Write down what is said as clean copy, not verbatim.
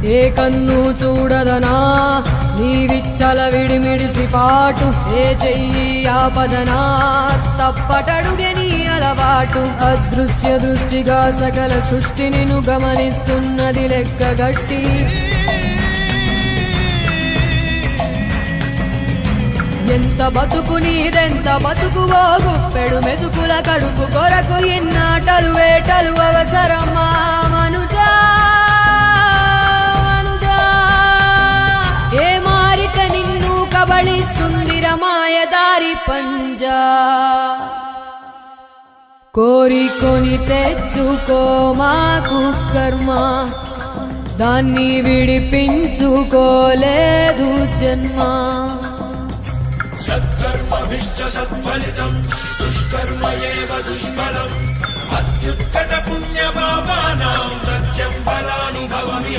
ఏ కన్ను చూడదనా నీ విచ్చల విడిమిడిసి పాటు, ఏ చెయ్యి ఆపదనా తప్పటడుగే నీ అలవాటు. అదృశ్య దృష్టిగా సకల సృష్టిని ను గమనిస్తున్నది లెక్కగట్టి, ఎంత బతుకు నీదెంత బతుకువో గుప్పెడు మెతుకుల కడుపు కొరకు ఎన్నాటలు వేటలు అవసరమా మనుజా మనుజా. ఏ మారిక నిన్ను కబళిస్తుంది రమాయదారి పంజా. కోరికొని తెచ్చుకో మాకు కర్మ, దాన్ని విడిపించుకోలేదు జన్మ. సత్కర్మభిశ్చ సత్ఫలితం దుష్కర్మ ఏవ దుష్ఫలం. అత్యుత్కట పుణ్యపాపానాం సత్యం ఫలానుభవమిహ